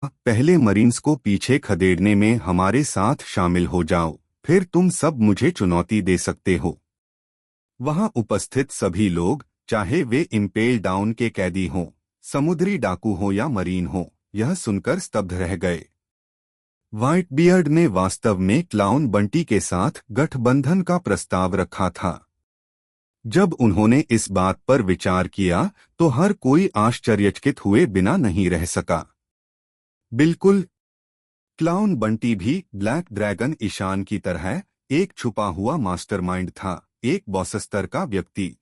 पहले मरीन्स को पीछे खदेड़ने में हमारे साथ शामिल हो जाओ, फिर तुम सब मुझे चुनौती दे सकते हो। वहां उपस्थित सभी लोग, चाहे वे इम्पेल डाउन के कैदी हों, समुद्री डाकू हो या मरीन हो, यह सुनकर स्तब्ध रह गए। व्हाइट बियर्ड ने वास्तव में क्लाउन बंटी के साथ गठबंधन का प्रस्ताव रखा था। जब उन्होंने इस बात पर विचार किया तो हर कोई आश्चर्यचकित हुए बिना नहीं रह सका। बिल्कुल, क्लाउन बंटी भी ब्लैक ड्रैगन ईशान की तरह एक छुपा हुआ मास्टरमाइंड था, एक बॉस स्तर का व्यक्ति।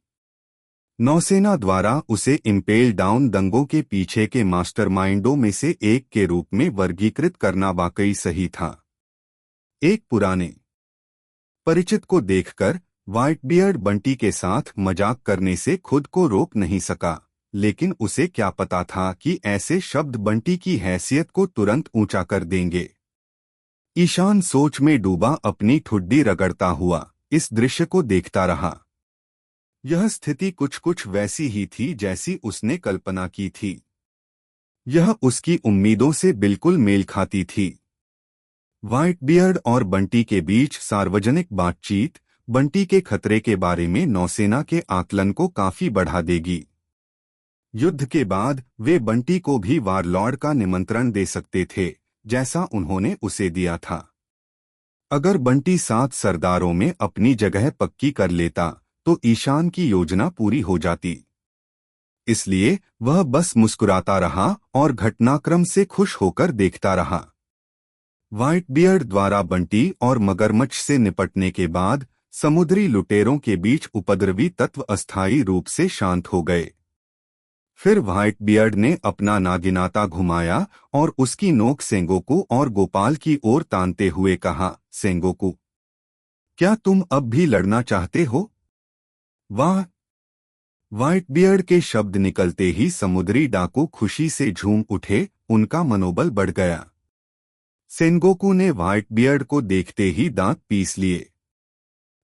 नौसेना द्वारा उसे इम्पेल डाउन दंगों के पीछे के मास्टरमाइंडों में से एक के रूप में वर्गीकृत करना वाकई सही था। एक पुराने परिचित को देखकर व्हाइट बियर्ड बंटी के साथ मजाक करने से खुद को रोक नहीं सका, लेकिन उसे क्या पता था कि ऐसे शब्द बंटी की हैसियत को तुरंत ऊंचा कर देंगे। ईशान सोच में डूबा अपनी ठुड्डी रगड़ता हुआ इस दृश्य को देखता रहा। यह स्थिति कुछ कुछ वैसी ही थी जैसी उसने कल्पना की थी। यह उसकी उम्मीदों से बिल्कुल मेल खाती थी। व्हाइट बियर्ड और बंटी के बीच सार्वजनिक बातचीत बंटी के खतरे के बारे में नौसेना के आकलन को काफी बढ़ा देगी। युद्ध के बाद वे बंटी को भी वारलॉर्ड का निमंत्रण दे सकते थे, जैसा उन्होंने उसे दिया था। अगर बंटी 7 सरदारों में अपनी जगह पक्की कर लेता तो ईशान की योजना पूरी हो जाती। इसलिए वह बस मुस्कुराता रहा और घटनाक्रम से खुश होकर देखता रहा। व्हाइट बियर्ड द्वारा बंटी और मगरमच्छ से निपटने के बाद समुद्री लुटेरों के बीच उपद्रवी तत्व अस्थायी रूप से शांत हो गए। फिर व्हाइट बियर्ड ने अपना नागिनाता घुमाया और उसकी नोक सेंगोकू और गोपाल की ओर तानते हुए कहा, सेंगोकू, क्या तुम अब भी लड़ना चाहते हो? वाह! व्हाइट बियर्ड के शब्द निकलते ही समुद्री डाकू खुशी से झूम उठे, उनका मनोबल बढ़ गया। सेनगोकू ने व्हाइट बियर्ड को देखते ही दांत पीस लिए।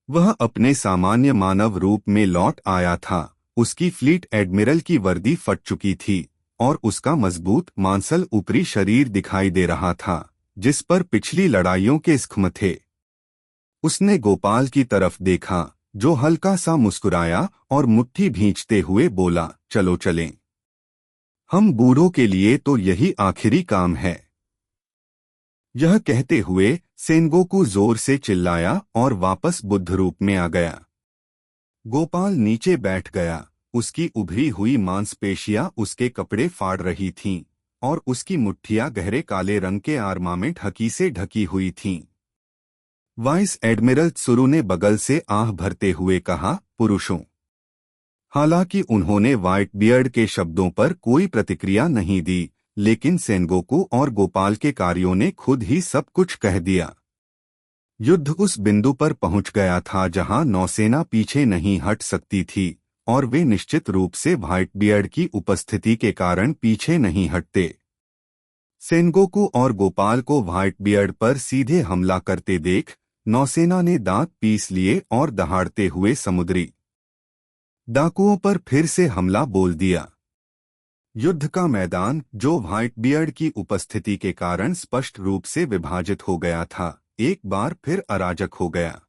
वह अपने सामान्य मानव रूप में लौट आया था। उसकी फ्लीट एडमिरल की वर्दी फट चुकी थी और उसका मजबूत मांसल ऊपरी शरीर दिखाई दे रहा था, जिस पर पिछली लड़ाइयों के स्खम थे। उसने गोपाल की तरफ देखा, जो हल्का सा मुस्कुराया और मुट्ठी भींचते हुए बोला, चलो चलें। हम बूढ़ों के लिए तो यही आखिरी काम है। यह कहते हुए सेनगोकू जोर से चिल्लाया और वापस बुद्ध रूप में आ गया। गोपाल नीचे बैठ गया। उसकी उभरी हुई मांसपेशियां उसके कपड़े फाड़ रही थीं और उसकी मुट्ठियां गहरे काले रंग के आर्मामेंट हकी से ढकी हुई थीं। वाइस एडमिरल त्सुरु ने बगल से आह भरते हुए कहा, पुरुषों। हालांकि उन्होंने व्हाइट बियर्ड के शब्दों पर कोई प्रतिक्रिया नहीं दी, लेकिन सेनगोकू और गोपाल के कार्यों ने खुद ही सब कुछ कह दिया। युद्ध उस बिंदु पर पहुंच गया था जहां नौसेना पीछे नहीं हट सकती थी और वे निश्चित रूप से व्हाइट बियर्ड की उपस्थिति के कारण पीछे नहीं हटते। सेनगोकू और गोपाल को व्हाइट बियर्ड पर सीधे हमला करते देख नौसेना ने दांत पीस लिए और दहाड़ते हुए समुद्री डाकुओं पर फिर से हमला बोल दिया। युद्ध का मैदान, जो व्हाइट बियर्ड की उपस्थिति के कारण स्पष्ट रूप से विभाजित हो गया था, एक बार फिर अराजक हो गया।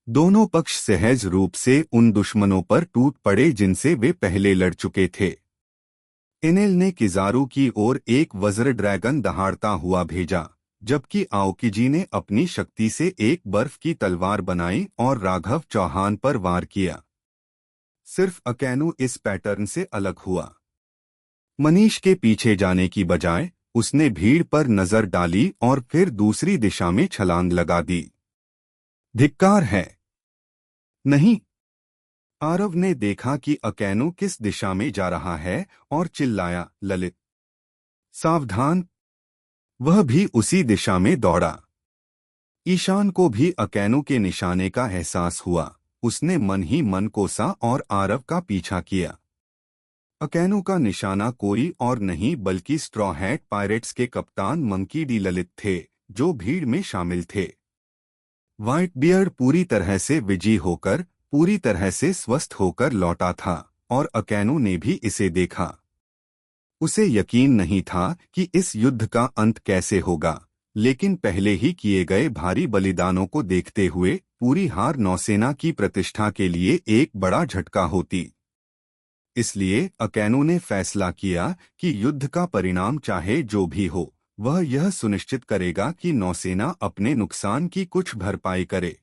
दोनों पक्ष सहज रूप से उन दुश्मनों पर टूट पड़े जिनसे वे पहले लड़ चुके थे। इनेल ने किजारू की ओर एक वज्र ड्रैगन दहाड़ता हुआ भेजा, जबकि आओकिजी ने अपनी शक्ति से एक बर्फ की तलवार बनाई और राघव चौहान पर वार किया। सिर्फ अकैनु इस पैटर्न से अलग हुआ। मनीष के पीछे जाने की बजाय उसने भीड़ पर नजर डाली और फिर दूसरी दिशा में छलांग लगा दी। धिक्कार है। नहीं। आरव ने देखा कि अकैनु किस दिशा में जा रहा है और चिल्लाया, ललित, सावधान। वह भी उसी दिशा में दौड़ा। ईशान को भी अकैनु के निशाने का एहसास हुआ। उसने मन ही मन कोसा और आरव का पीछा किया। अकैनु का निशाना कोई और नहीं बल्कि स्ट्रॉ हैट पायरेट्स के कप्तान मंकी डी ललित थे, जो भीड़ में शामिल थे। व्हाइट बियर्ड पूरी तरह से विजयी होकर, पूरी तरह से स्वस्थ होकर लौटा था और अकैनु ने भी इसे देखा। उसे यकीन नहीं था कि इस युद्ध का अंत कैसे होगा, लेकिन पहले ही किए गए भारी बलिदानों को देखते हुए पूरी हार नौसेना की प्रतिष्ठा के लिए एक बड़ा झटका होती। इसलिए अकैनो ने फैसला किया कि युद्ध का परिणाम चाहे जो भी हो, वह यह सुनिश्चित करेगा कि नौसेना अपने नुकसान की कुछ भरपाई करे।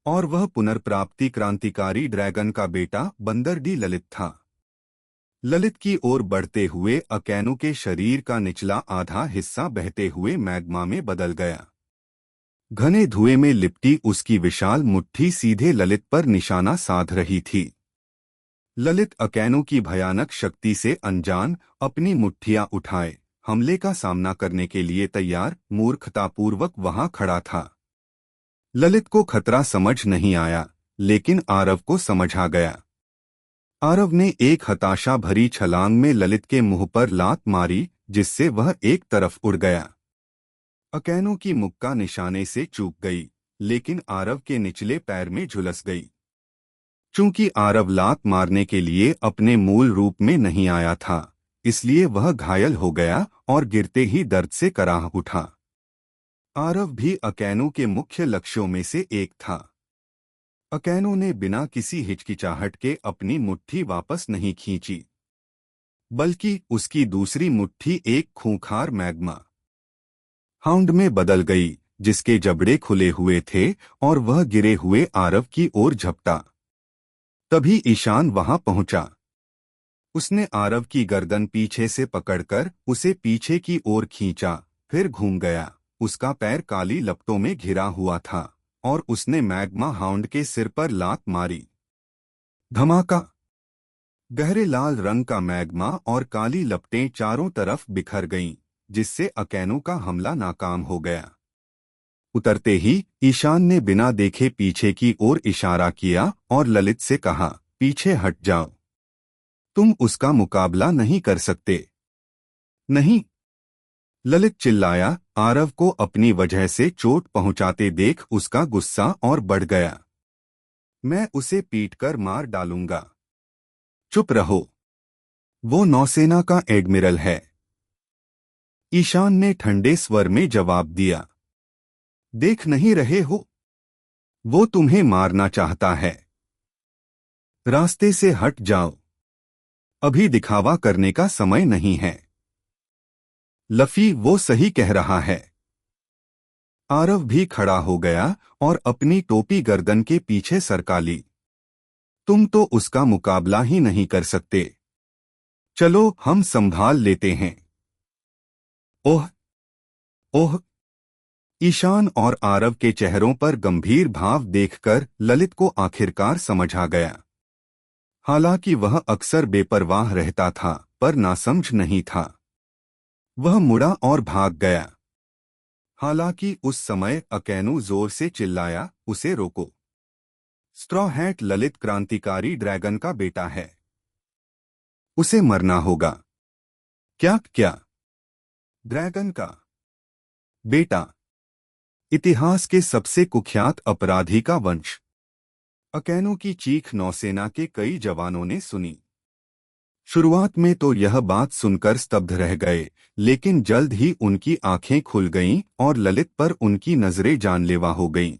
और वह पुनर्प्राप्ति क्रांतिकारी ड्रैगन का बेटा बंदर डी ललित था। ललित की ओर बढ़ते हुए अकैनो के शरीर का निचला आधा हिस्सा बहते हुए मैग्मा में बदल गया। घने धुएं में लिपटी उसकी विशाल मुट्ठी सीधे ललित पर निशाना साध रही थी। ललित अकैनो की भयानक शक्ति से अनजान, अपनी मुट्ठियां उठाए हमले का सामना करने के लिए तैयार मूर्खतापूर्वक वहां खड़ा था। ललित को खतरा समझ नहीं आया, लेकिन आरव को समझ आ गया। आरव ने एक हताशा भरी छलांग में ललित के मुंह पर लात मारी, जिससे वह एक तरफ उड़ गया। अकैनो की मुक्का निशाने से चूक गई, लेकिन आरव के निचले पैर में झुलस गई। चूंकि आरव लात मारने के लिए अपने मूल रूप में नहीं आया था, इसलिए वह घायल हो गया और गिरते ही दर्द से कराह उठा। आरव भी अकैनो के मुख्य लक्ष्यों में से एक था। अकैनो ने बिना किसी हिचकिचाहट के अपनी मुट्ठी वापस नहीं खींची, बल्कि उसकी दूसरी मुट्ठी एक खूंखार मैग्मा हाउंड में बदल गई, जिसके जबड़े खुले हुए थे और वह गिरे हुए आरव की ओर झपटा। तभी ईशान वहां पहुंचा। उसने आरव की गर्दन पीछे से पकड़कर उसे पीछे की ओर खींचा, फिर घूम गया। उसका पैर काली लपटों में घिरा हुआ था और उसने मैग्मा हाउंड के सिर पर लात मारी। धमाका! गहरे लाल रंग का मैग्मा और काली लपटें चारों तरफ बिखर गईं, जिससे अकैनो का हमला नाकाम हो गया। उतरते ही ईशान ने बिना देखे पीछे की ओर इशारा किया और ललित से कहा, पीछे हट जाओ। तुम उसका मुकाबला नहीं कर सकते। नहीं! ललित चिल्लाया। आरव को अपनी वजह से चोट पहुंचाते देख उसका गुस्सा और बढ़ गया। मैं उसे पीटकर मार डालूंगा। चुप रहो। वो नौसेना का एडमिरल है। ईशान ने ठंडे स्वर में जवाब दिया। देख नहीं रहे हो? वो तुम्हें मारना चाहता है। रास्ते से हट जाओ। अभी दिखावा करने का समय नहीं है। लफी वो सही कह रहा है। आरव भी खड़ा हो गया और अपनी टोपी गर्दन के पीछे सरका ली। तुम तो उसका मुकाबला ही नहीं कर सकते। चलो हम संभाल लेते हैं। ओह ओह! ईशान और आरव के चेहरों पर गंभीर भाव देखकर ललित को आखिरकार समझ आ गया। हालांकि वह अक्सर बेपरवाह रहता था, पर नासमझ नहीं था। वह मुड़ा और भाग गया। हालांकि उस समय अकैनो जोर से चिल्लाया, उसे रोको। स्ट्रॉ हैट ललित क्रांतिकारी ड्रैगन का बेटा है। उसे मरना होगा। क्या क्या? ड्रैगन का बेटा? इतिहास के सबसे कुख्यात अपराधी का वंश। अकैनो की चीख नौसेना के कई जवानों ने सुनी। शुरुआत में तो यह बात सुनकर स्तब्ध रह गए, लेकिन जल्द ही उनकी आंखें खुल गईं और ललित पर उनकी नजरें जानलेवा हो गईं।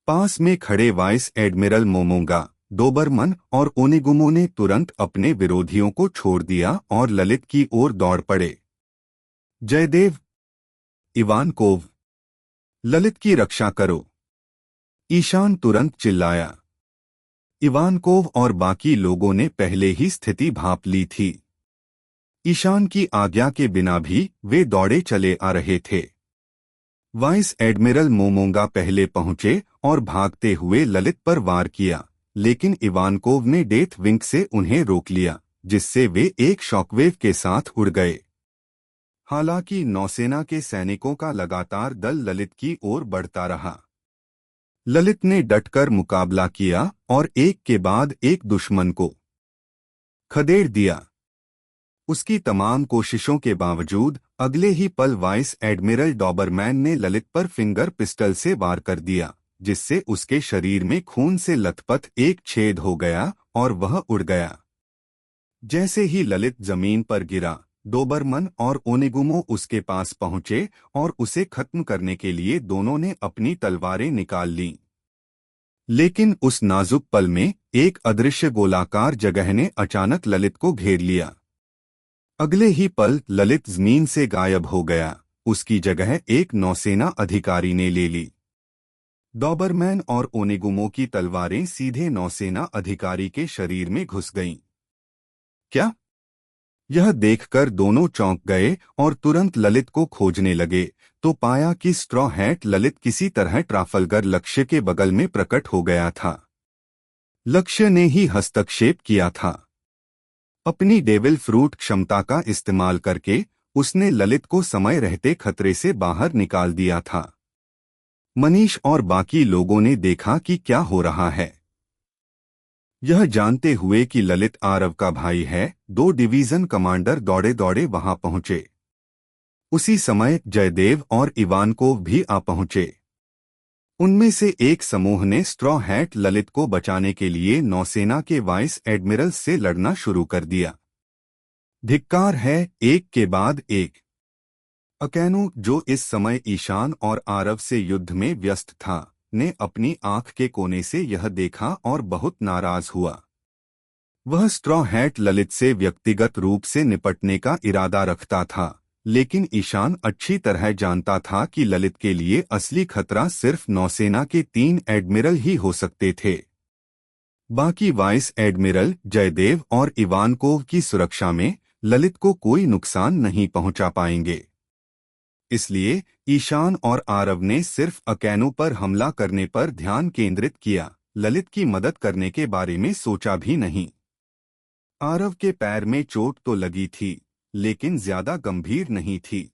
पास में खड़े वाइस एडमिरल मोमोंगा, डोबरमन और ओनेगुमो ने तुरंत अपने विरोधियों को छोड़ दिया और ललित की ओर दौड़ पड़े। जयदेव! इवानकोव! ललित की रक्षा करो! ईशान तुरंत चिल्लाया। इवानकोव और बाकी लोगों ने पहले ही स्थिति भांप ली थी। ईशान की आज्ञा के बिना भी वे दौड़े चले आ रहे थे। वाइस एडमिरल मोमोंगा पहले पहुंचे और भागते हुए ललित पर वार किया, लेकिन इवानकोव ने डेथ विंग से उन्हें रोक लिया, जिससे वे एक शॉकवेव के साथ उड़ गए। हालांकि नौसेना के सैनिकों का लगातार दल ललित की ओर बढ़ता रहा। ललित ने डटकर मुकाबला किया और एक के बाद एक दुश्मन को खदेड़ दिया। उसकी तमाम कोशिशों के बावजूद अगले ही पल वाइस एडमिरल डॉबरमैन ने ललित पर फिंगर पिस्टल से वार कर दिया, जिससे उसके शरीर में खून से लथपथ एक छेद हो गया और वह उड़ गया। जैसे ही ललित जमीन पर गिरा, डोबरमन और ओनेगुमो उसके पास पहुंचे और उसे खत्म करने के लिए दोनों ने अपनी तलवारें निकाल लीं। लेकिन उस नाजुक पल में एक अदृश्य गोलाकार जगह ने अचानक ललित को घेर लिया। अगले ही पल ललित जमीन से गायब हो गया, उसकी जगह एक नौसेना अधिकारी ने ले ली। डॉबरमैन और ओनेगुमो की तलवारें सीधे नौसेना अधिकारी के शरीर में घुस गईं। क्या? यह देखकर दोनों चौंक गए और तुरंत ललित को खोजने लगे, तो पाया कि स्ट्रॉ हैट ललित किसी तरह ट्राफल्गर लक्ष्य के बगल में प्रकट हो गया था। लक्ष्य ने ही हस्तक्षेप किया था। अपनी डेविल फ्रूट क्षमता का इस्तेमाल करके उसने ललित को समय रहते खतरे से बाहर निकाल दिया था। मनीष और बाकी लोगों ने देखा कि क्या हो रहा है। यह जानते हुए कि ललित आरव का भाई है, 2 डिवीजन कमांडर दौड़े दौड़े वहां पहुंचे। उसी समय जयदेव और इवानकोव भी आ पहुंचे। उनमें से एक समूह ने स्ट्रॉ हैट ललित को बचाने के लिए नौसेना के वाइस एडमिरल से लड़ना शुरू कर दिया। धिक्कार है, एक के बाद एक। अकैनु, जो इस समय ईशान और आरव से युद्ध में व्यस्त था, ने अपनी आंख के कोने से यह देखा और बहुत नाराज हुआ। वह स्ट्रॉ हैट ललित से व्यक्तिगत रूप से निपटने का इरादा रखता था, लेकिन ईशान अच्छी तरह जानता था कि ललित के लिए असली खतरा सिर्फ नौसेना के 3 एडमिरल ही हो सकते थे। बाकी वाइस एडमिरल जयदेव और इवानकोव की सुरक्षा में ललित को कोई नुकसान नहीं पहुंचा पाएंगे। इसलिए ईशान और आरव ने सिर्फ अकैनु पर हमला करने पर ध्यान केंद्रित किया, ललित की मदद करने के बारे में सोचा भी नहीं। आरव के पैर में चोट तो लगी थी, लेकिन ज्यादा गंभीर नहीं थी।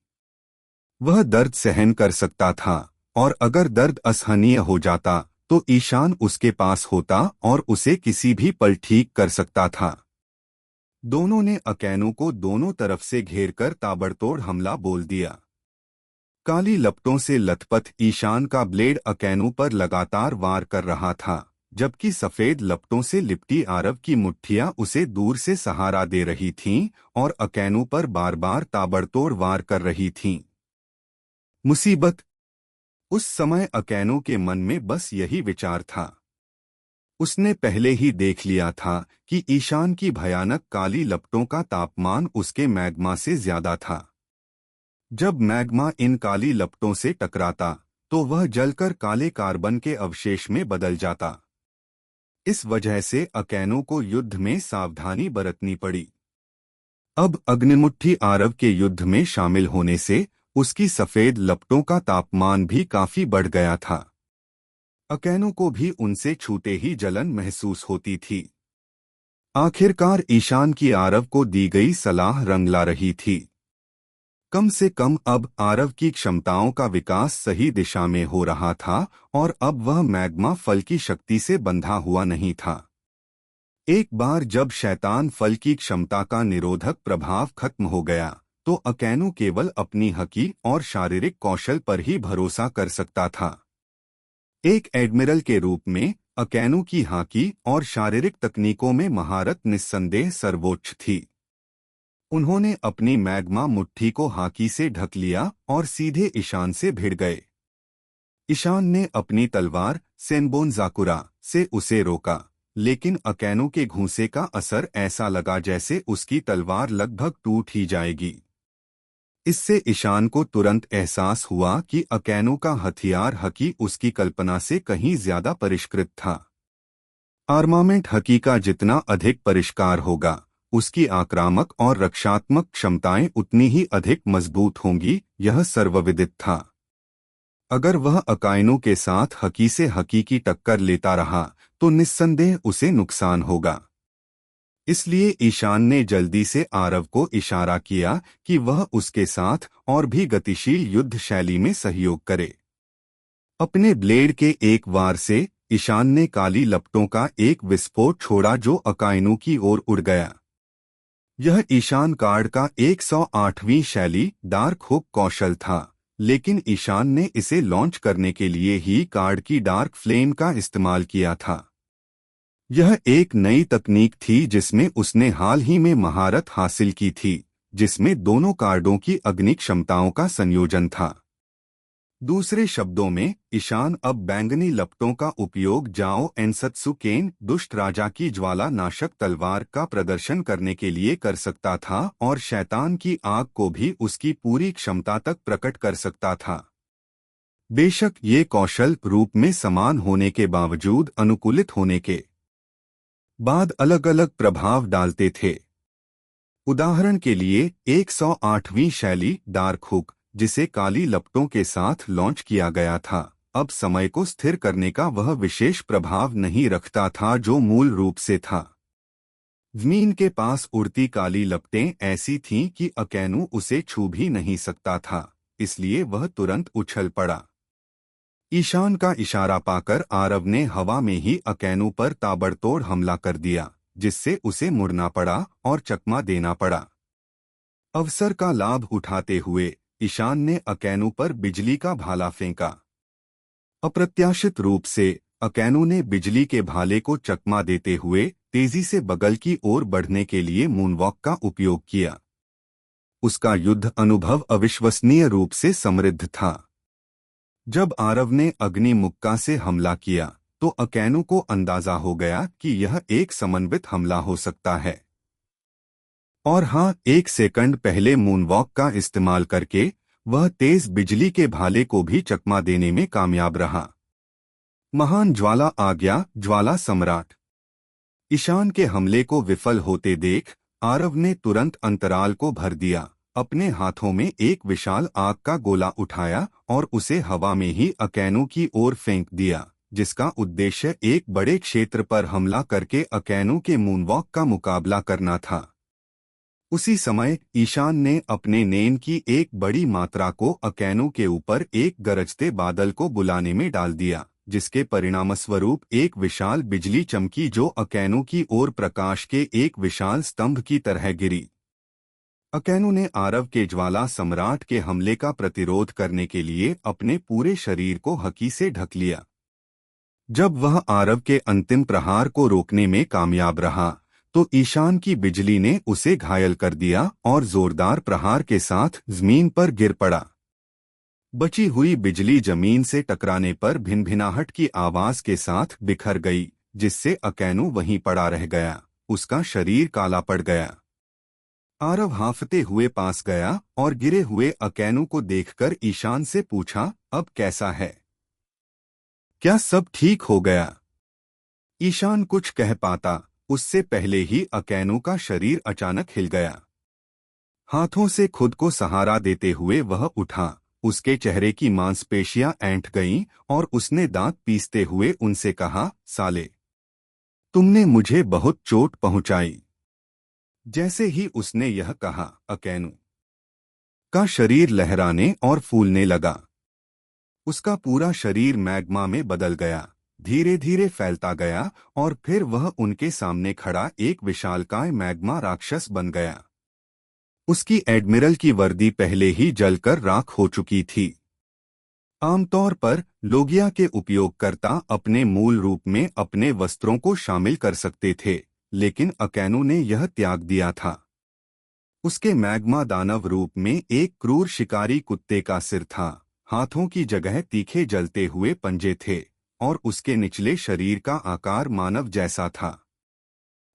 वह दर्द सहन कर सकता था, और अगर दर्द असहनीय हो जाता तो ईशान उसके पास होता और उसे किसी भी पल ठीक कर सकता था। दोनों ने अकैनु को दोनों तरफ से घेरकर ताबड़तोड़ हमला बोल दिया। काली लपटों से लथपथ ईशान का ब्लेड अकैनु पर लगातार वार कर रहा था, जबकि सफेद लपटों से लिपटी आरव की मुट्ठियां उसे दूर से सहारा दे रही थीं और अकैनु पर बार बार ताबड़तोड़ वार कर रही थीं। मुसीबत। उस समय अकैनु के मन में बस यही विचार था। उसने पहले ही देख लिया था कि ईशान की भयानक काली लपटों का तापमान उसके मैग्मा से ज्यादा था। जब मैग्मा इन काली लपटों से टकराता तो वह जलकर काले कार्बन के अवशेष में बदल जाता। इस वजह से अकैनु को युद्ध में सावधानी बरतनी पड़ी। अब अग्निमुट्ठी आरव के युद्ध में शामिल होने से उसकी सफेद लपटों का तापमान भी काफी बढ़ गया था। अकैनु को भी उनसे छूते ही जलन महसूस होती थी। आखिरकार ईशान की आरव को दी गई सलाह रंग ला रही थी। कम से कम अब आरव की क्षमताओं का विकास सही दिशा में हो रहा था और अब वह मैग्मा फल की शक्ति से बंधा हुआ नहीं था। एक बार जब शैतान फल की क्षमता का निरोधक प्रभाव खत्म हो गया तो अकैनु केवल अपनी हकी और शारीरिक कौशल पर ही भरोसा कर सकता था। एक एडमिरल के रूप में अकैनु की हाकी और शारीरिक तकनीकों में महारत निस्संदेह सर्वोच्च थी। उन्होंने अपनी मैग्मा मुट्ठी को हाकी से ढक लिया और सीधे ईशान से भिड़ गए। ईशान ने अपनी तलवार सेनबोन जाकुरा से उसे रोका, लेकिन अकैनु के घूंसे का असर ऐसा लगा जैसे उसकी तलवार लगभग टूट ही जाएगी। इससे ईशान को तुरंत एहसास हुआ कि अकैनु का हथियार हकी उसकी कल्पना से कहीं ज्यादा परिष्कृत था। आर्मामेंट हकी का जितना अधिक परिष्कार होगा, उसकी आक्रामक और रक्षात्मक क्षमताएं उतनी ही अधिक मजबूत होंगी, यह सर्वविदित था। अगर वह अकाइनो के साथ हकी से हकी की टक्कर लेता रहा तो निस्संदेह उसे नुकसान होगा। इसलिए ईशान ने जल्दी से आरव को इशारा किया कि वह उसके साथ और भी गतिशील युद्ध शैली में सहयोग करे। अपने ब्लेड के एक वार से ईशान ने काली लपटों का एक विस्फोट छोड़ा जो अकाइनो की ओर उड़ गया। यह ईशान कार्ड का 108वीं शैली डार्क हुक कौशल था, लेकिन ईशान ने इसे लॉन्च करने के लिए ही कार्ड की डार्क फ्लेम का इस्तेमाल किया था। यह एक नई तकनीक थी जिसमें उसने हाल ही में महारत हासिल की थी, जिसमें दोनों कार्डों की अग्नि क्षमताओं का संयोजन था। दूसरे शब्दों में, ईशान अब बैंगनी लपटों का उपयोग जाओ एनसत्सुकेन दुष्ट राजा की ज्वाला नाशक तलवार का प्रदर्शन करने के लिए कर सकता था और शैतान की आग को भी उसकी पूरी क्षमता तक प्रकट कर सकता था। बेशक ये कौशल रूप में समान होने के बावजूद अनुकूलित होने के बाद अलग अलग प्रभाव डालते थे। उदाहरण के लिए 108वीं शैली डार्क हुक, जिसे काली लपटों के साथ लॉन्च किया गया था, अब समय को स्थिर करने का वह विशेष प्रभाव नहीं रखता था जो मूल रूप से था। ज़मीन के पास उड़ती काली लपटें ऐसी थीं कि अकैनु उसे छू भी नहीं सकता था, इसलिए वह तुरंत उछल पड़ा। ईशान का इशारा पाकर आरव ने हवा में ही अकैनु पर ताबड़तोड़ हमला कर दिया, जिससे उसे मुड़ना पड़ा और चकमा देना पड़ा। अवसर का लाभ उठाते हुए ईशान ने अकैनु पर बिजली का भाला फेंका। अप्रत्याशित रूप से अकैनु ने बिजली के भाले को चकमा देते हुए तेजी से बगल की ओर बढ़ने के लिए मूनवॉक का उपयोग किया। उसका युद्ध अनुभव अविश्वसनीय रूप से समृद्ध था। जब आरव ने अग्नि मुक्का से हमला किया तो अकैनु को अंदाजा हो गया कि यह एक समन्वित हमला हो सकता है। और हाँ, 1 सेकंड पहले मूनवॉक का इस्तेमाल करके वह तेज बिजली के भाले को भी चकमा देने में कामयाब रहा। महान ज्वाला आ गया, ज्वाला सम्राट। ईशान के हमले को विफल होते देख आरव ने तुरंत अंतराल को भर दिया, अपने हाथों में एक विशाल आग का गोला उठाया और उसे हवा में ही अकैनु की ओर फेंक दिया, जिसका उद्देश्य एक बड़े क्षेत्र पर हमला करके अकैनु के मूनवॉक का मुकाबला करना था। उसी समय ईशान ने अपने नेन की एक बड़ी मात्रा को अकैनु के ऊपर एक गरजते बादल को बुलाने में डाल दिया, जिसके परिणामस्वरूप एक विशाल बिजली चमकी जो अकैनु की ओर प्रकाश के एक विशाल स्तंभ की तरह गिरी। अकैनु ने आरव के ज्वाला सम्राट के हमले का प्रतिरोध करने के लिए अपने पूरे शरीर को हकी से ढक लिया। जब वह आरव के अंतिम प्रहार को रोकने में कामयाब रहा तो ईशान की बिजली ने उसे घायल कर दिया और जोरदार प्रहार के साथ जमीन पर गिर पड़ा। बची हुई बिजली जमीन से टकराने पर भिनभिनाहट की आवाज के साथ बिखर गई, जिससे अकैनु वहीं पड़ा रह गया। उसका शरीर काला पड़ गया। आरव हांफते हुए पास गया और गिरे हुए अकैनु को देखकर ईशान से पूछा, अब कैसा है? क्या सब ठीक हो गया? ईशान कुछ कह पाता उससे पहले ही अकैनु का शरीर अचानक हिल गया। हाथों से खुद को सहारा देते हुए वह उठा। उसके चेहरे की मांसपेशियां ऐंठ गईं और उसने दांत पीसते हुए उनसे कहा, साले, तुमने मुझे बहुत चोट पहुंचाई। जैसे ही उसने यह कहा, अकैनु का शरीर लहराने और फूलने लगा। उसका पूरा शरीर मैग्मा में बदल गया, धीरे धीरे फैलता गया और फिर वह उनके सामने खड़ा एक विशालकाय मैग्मा राक्षस बन गया। उसकी एडमिरल की वर्दी पहले ही जलकर राख हो चुकी थी। आमतौर पर लोगिया के उपयोगकर्ता अपने मूल रूप में अपने वस्त्रों को शामिल कर सकते थे, लेकिन अकैनु ने यह त्याग दिया था। उसके मैग्मा दानव रूप में एक क्रूर शिकारी कुत्ते का सिर था, हाथों की जगह तीखे जलते हुए पंजे थे और उसके निचले शरीर का आकार मानव जैसा था।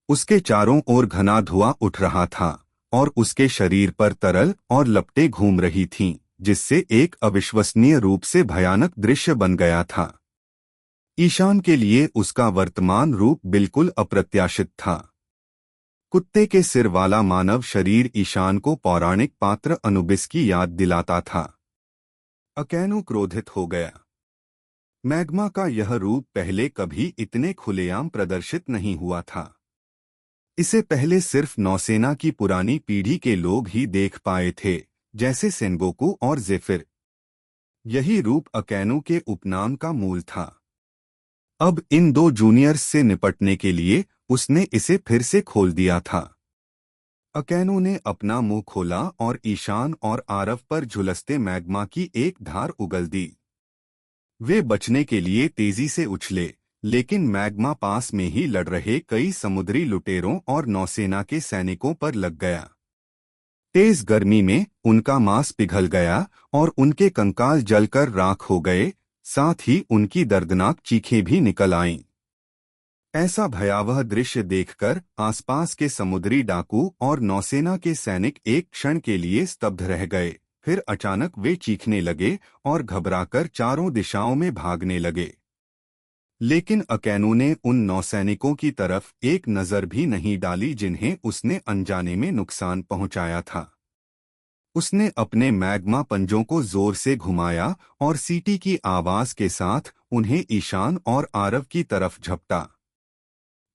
उसके चारों ओर घना धुआं उठ रहा था और उसके शरीर पर तरल और लपटें घूम रही थीं, जिससे एक अविश्वसनीय रूप से भयानक दृश्य बन गया था। ईशान के लिए उसका वर्तमान रूप बिल्कुल अप्रत्याशित था। कुत्ते के सिर वाला मानव शरीर ईशान को पौराणिक पात्र अनुबिस की याद दिलाता था। अकैनु क्रोधित हो गया। मैग्मा का यह रूप पहले कभी इतने खुलेआम प्रदर्शित नहीं हुआ था। इसे पहले सिर्फ नौसेना की पुरानी पीढ़ी के लोग ही देख पाए थे, जैसे सेनगोकू और ज़ेफिर। यही रूप अकैनु के उपनाम का मूल था। अब इन दो जूनियर्स से निपटने के लिए उसने इसे फिर से खोल दिया था। अकैनु ने अपना मुंह खोला और ईशान और आरव पर झुलसते मैग्मा की एक धार उगल दी। वे बचने के लिए तेजी से उछले, लेकिन मैग्मा पास में ही लड़ रहे कई समुद्री लुटेरों और नौसेना के सैनिकों पर लग गया। तेज गर्मी में उनका मांस पिघल गया और उनके कंकाल जलकर राख हो गए, साथ ही उनकी दर्दनाक चीखें भी निकल आईं। ऐसा भयावह दृश्य देखकर आसपास के समुद्री डाकू और नौसेना के सैनिक एक क्षण के लिए स्तब्ध रह गए। फिर अचानक वे चीखने लगे और घबराकर चारों दिशाओं में भागने लगे। लेकिन अकैनू ने उन नौसैनिकों की तरफ एक नजर भी नहीं डाली जिन्हें उसने अनजाने में नुकसान पहुंचाया था। उसने अपने मैग्मा पंजों को जोर से घुमाया और सीटी की आवाज के साथ उन्हें ईशान और आरव की तरफ झपटा।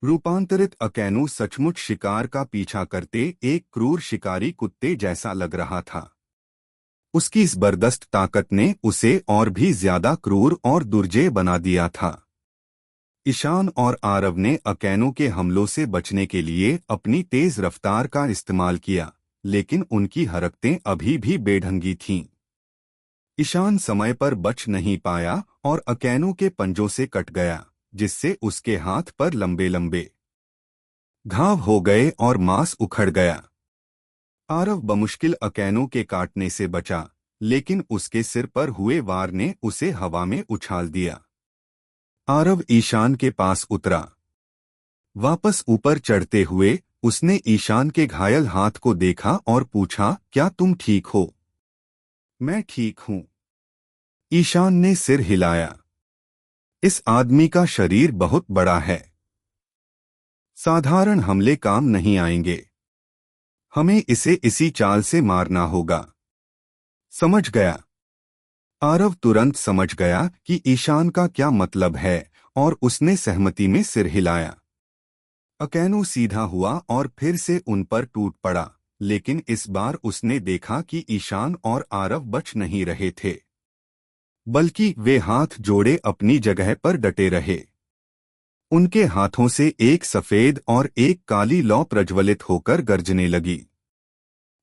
रूपांतरित अकैनू सचमुच शिकार का पीछा करते एक क्रूर शिकारी कुत्ते जैसा लग रहा था। उसकी इस जबरदस्त ताकत ने उसे और भी ज्यादा क्रूर और दुर्जय बना दिया था। ईशान और आरव ने अकैनू के हमलों से बचने के लिए अपनी तेज रफ्तार का इस्तेमाल किया, लेकिन उनकी हरकतें अभी भी बेढंगी थीं। ईशान समय पर बच नहीं पाया और अकैनू के पंजों से कट गया, जिससे उसके हाथ पर लंबे लंबे घाव हो गए और मांस उखड़ गया। आरव बमुश्किल अकैनू के काटने से बचा, लेकिन उसके सिर पर हुए वार ने उसे हवा में उछाल दिया। आरव ईशान के पास उतरा। वापस ऊपर चढ़ते हुए उसने ईशान के घायल हाथ को देखा और पूछा, क्या तुम ठीक हो? मैं ठीक हूं। ईशान ने सिर हिलाया। इस आदमी का शरीर बहुत बड़ा है। साधारण हमले काम नहीं आएंगे। हमें इसे इसी चाल से मारना होगा। समझ गया। आरव तुरंत समझ गया कि ईशान का क्या मतलब है और उसने सहमति में सिर हिलाया। अकैनू सीधा हुआ और फिर से उन पर टूट पड़ा, लेकिन इस बार उसने देखा कि ईशान और आरव बच नहीं रहे थे, बल्कि वे हाथ जोड़े अपनी जगह पर डटे रहे। उनके हाथों से एक सफेद और एक काली लौ प्रज्वलित होकर गरजने लगी।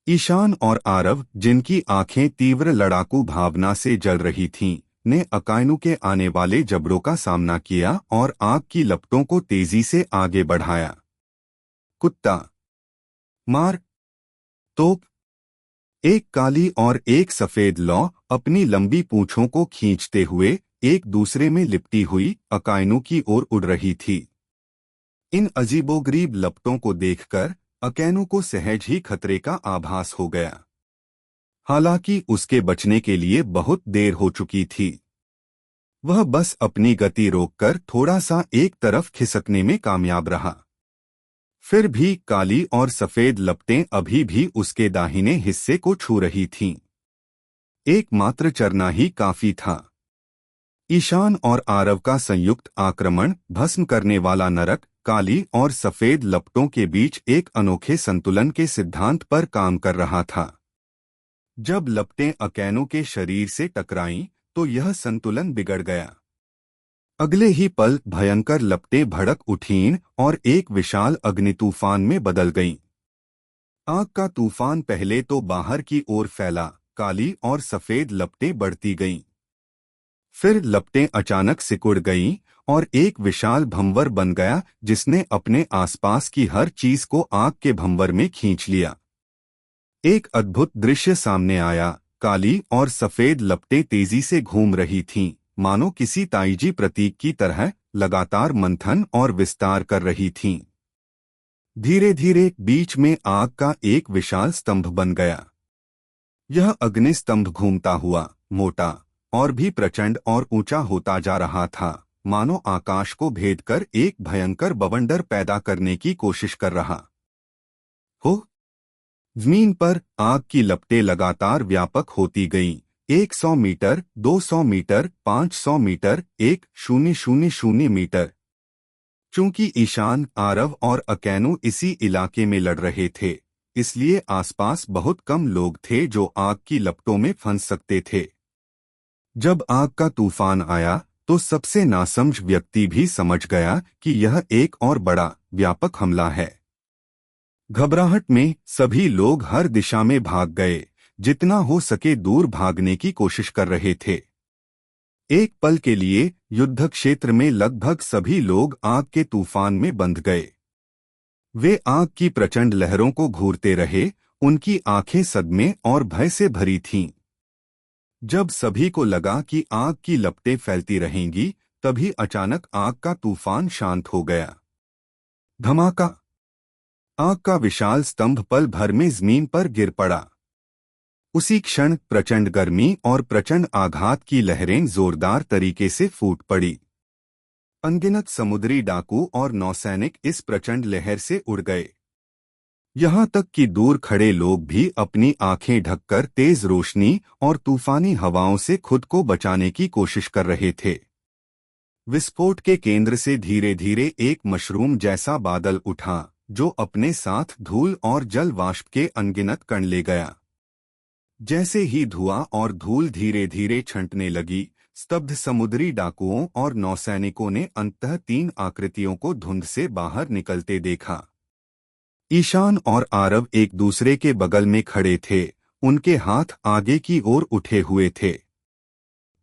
ईशान और आरव, जिनकी आंखें तीव्र लड़ाकू भावना से जल रही थीं, ने अकैनू के आने वाले जबड़ों का सामना किया और आग की लपटों को तेजी से आगे बढ़ाया। कुत्ता, मार, तोप। एक काली और एक सफेद लौ अपनी लंबी पूंछों को खींचते हुए एक दूसरे में लिपटी हुई अकैनू की ओर उड़ रही थी। इन अजीबोगरीब लपटों को देखकर अकैनू को सहज ही खतरे का आभास हो गया। हालांकि उसके बचने के लिए बहुत देर हो चुकी थी। वह बस अपनी गति रोककर थोड़ा सा एक तरफ खिसकने में कामयाब रहा। फिर भी काली और सफेद लपटें अभी भी उसके दाहिने हिस्से को छू रही थीं। एकमात्र चरना ही काफी था। ईशान और आरव का संयुक्त आक्रमण भस्म करने वाला नरक काली और सफेद लपटों के बीच एक अनोखे संतुलन के सिद्धांत पर काम कर रहा था। जब लपटें अकैनू के शरीर से टकराईं, तो यह संतुलन बिगड़ गया। अगले ही पल भयंकर लपटें भड़क उठीं और एक विशाल अग्नि तूफान में बदल गईं। आग का तूफान पहले तो बाहर की ओर फैला, काली और सफेद लपटें बढ़ती गईं। फिर लपटें अचानक सिकुड़ गईं और एक विशाल भंवर बन गया, जिसने अपने आसपास की हर चीज को आग के भंवर में खींच लिया। एक अद्भुत दृश्य सामने आया। काली और सफेद लपटें तेजी से घूम रही थीं, मानो किसी ताइजी प्रतीक की तरह लगातार मंथन और विस्तार कर रही थीं। धीरे धीरे बीच में आग का एक विशाल स्तंभ बन गया। यह अग्नि स्तंभ घूमता हुआ मोटा और भी प्रचंड और ऊंचा होता जा रहा था, मानो आकाश को भेद कर एक भयंकर बवंडर पैदा करने की कोशिश कर रहा हो। जमीन पर आग की लपटें लगातार व्यापक होती गईं। 100 मीटर, 200 मीटर, 500 मीटर, 1000 मीटर। चूंकि ईशान, आरव और अकैनू इसी इलाके में लड़ रहे थे, इसलिए आसपास बहुत कम लोग थे जो आग की लपटों में फंस सकते थे। जब आग का तूफान आया, तो सबसे नासमझ व्यक्ति भी समझ गया कि यह एक और बड़ा, व्यापक हमला है। घबराहट में सभी लोग हर दिशा में भाग गए, जितना हो सके दूर भागने की कोशिश कर रहे थे। एक पल के लिए युद्ध क्षेत्र में लगभग सभी लोग आग के तूफान में बंध गए। वे आग की प्रचंड लहरों को घूरते रहे, उनकी आंखें सदमे और भय से भरी थीं। जब सभी को लगा कि आग की लपटें फैलती रहेंगी, तभी अचानक आग का तूफान शांत हो गया। धमाका! आग का विशाल स्तंभ पल भर में जमीन पर गिर पड़ा। उसी क्षण प्रचंड गर्मी और प्रचंड आघात की लहरें जोरदार तरीके से फूट पड़ी। अनगिनत समुद्री डाकू और नौसैनिक इस प्रचंड लहर से उड़ गए। यहाँ तक कि दूर खड़े लोग भी अपनी आंखें ढककर तेज रोशनी और तूफानी हवाओं से खुद को बचाने की कोशिश कर रहे थे। विस्फोट के केंद्र से धीरे धीरे एक मशरूम जैसा बादल उठा, जो अपने साथ धूल और जल वाष्प के अनगिनत कण ले गया। जैसे ही धुआं और धूल धीरे धीरे छंटने लगी, स्तब्ध समुद्री डाकुओं और नौसैनिकों ने अंततः 3 आकृतियों को धुंध से बाहर निकलते देखा। ईशान और आरव एक दूसरे के बगल में खड़े थे, उनके हाथ आगे की ओर उठे हुए थे।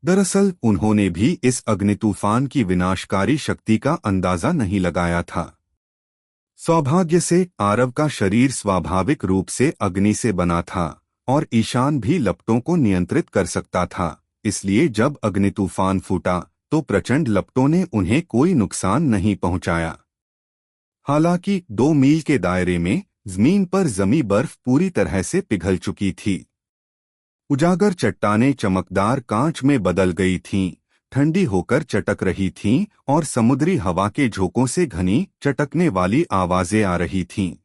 दरअसल उन्होंने भी इस अग्नितूफान की विनाशकारी शक्ति का अंदाजा नहीं लगाया था। सौभाग्य से आरव का शरीर स्वाभाविक रूप से अग्नि से बना था और ईशान भी लपटों को नियंत्रित कर सकता था, इसलिए जब अग्नितूफान फूटा तो प्रचंड लपटों ने उन्हें कोई नुकसान नहीं पहुंचाया। हालांकि 2 मील के दायरे में जमीन पर जमी बर्फ पूरी तरह से पिघल चुकी थी। उजागर चट्टानें चमकदार कांच में बदल गई थीं, ठंडी होकर चटक रही थीं और समुद्री हवा के झोंकों से घनी चटकने वाली आवाजें आ रही थीं।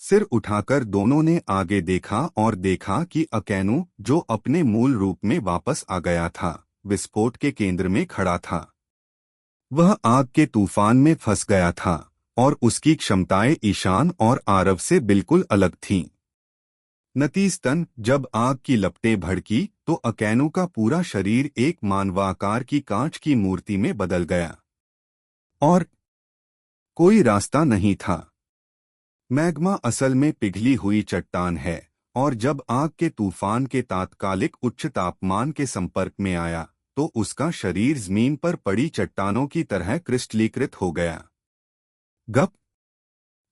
सिर उठाकर दोनों ने आगे देखा और देखा कि अकेनु, जो अपने मूल रूप में वापस आ गया था, विस्फोट के केंद्र में खड़ा था। वह आग के तूफान में फंस गया था और उसकी क्षमताएं ईशान और आरव से बिल्कुल अलग थीं। नतीजतन जब आग की लपटें भड़की तो अकेनु का पूरा शरीर एक मानवाकार की कांच की मूर्ति में बदल गया और कोई रास्ता नहीं था। मैग्मा असल में पिघली हुई चट्टान है और जब आग के तूफान के तात्कालिक उच्च तापमान के संपर्क में आया तो उसका शरीर जमीन पर पड़ी चट्टानों की तरह क्रिस्टलीकृत हो गया। गप!